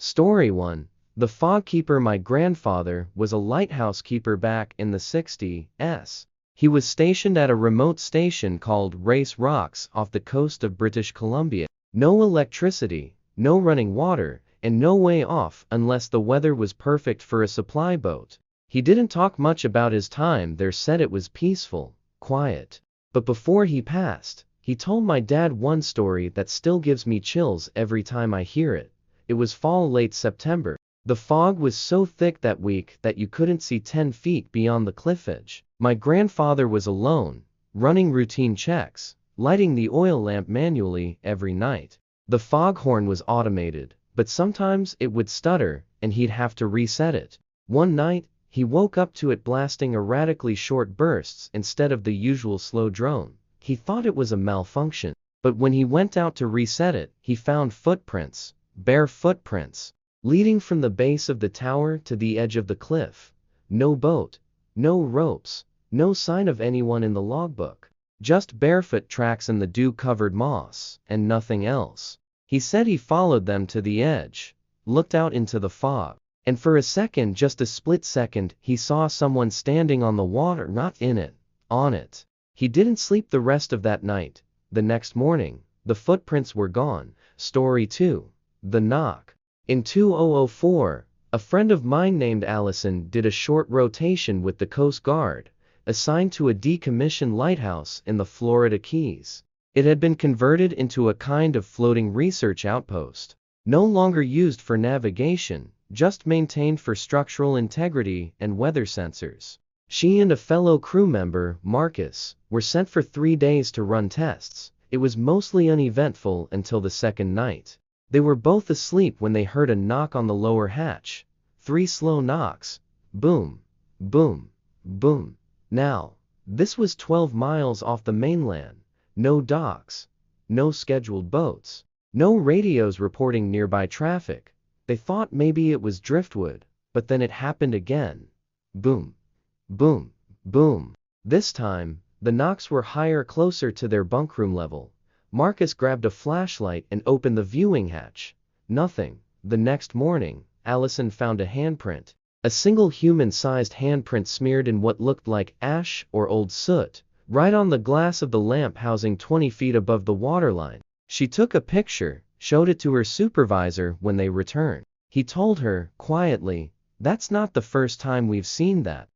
Story 1. The Fog Keeper. My grandfather was a lighthouse keeper back in the 60s. He was stationed at a remote station called Race Rocks off the coast of British Columbia. No electricity, no running water, and no way off unless the weather was perfect for a supply boat. He didn't talk much about his time there, said it was peaceful, quiet. But before he passed, he told my dad one story that still gives me chills every time I hear it. It was fall, late September. The fog was so thick that week that you couldn't see 10 feet beyond the cliff edge. My grandfather was alone, running routine checks, lighting the oil lamp manually every night. The foghorn was automated, but sometimes it would stutter and he'd have to reset it. One night, he woke up to it blasting erratically short bursts instead of the usual slow drone. He thought it was a malfunction, but when he went out to reset it, he found footprints, bare footprints, leading from the base of the tower to the edge of the cliff. No boat, no ropes, no sign of anyone in the logbook. Just barefoot tracks in the dew-covered moss, and nothing else. He said he followed them to the edge, looked out into the fog, and for a second, just a split second, he saw someone standing on the water, not in it, on it. He didn't sleep the rest of that night. The next morning, the footprints were gone. Story 2. The Knock. In 2004, a friend of mine named Allison did a short rotation with the Coast Guard, assigned to a decommissioned lighthouse in the Florida Keys. It had been converted into a kind of floating research outpost, no longer used for navigation, just maintained for structural integrity and weather sensors. She and a fellow crew member, Marcus, were sent for 3 days to run tests. It was mostly uneventful until the second night. They were both asleep when they heard a knock on the lower hatch. 3 slow knocks. Boom, boom, boom. Now, this was 12 miles off the mainland. No docks, no scheduled boats, no radios reporting nearby traffic. They thought maybe it was driftwood, but then it happened again. Boom, boom, boom. This time, the knocks were higher, closer to their bunkroom level. Marcus grabbed a flashlight and opened the viewing hatch. Nothing. The next morning, Allison found a handprint. A single human-sized handprint smeared in what looked like ash or old soot, right on the glass of the lamp housing 20 feet above the waterline. She took a picture, showed it to her supervisor when they returned. He told her, quietly, "That's not the first time we've seen that."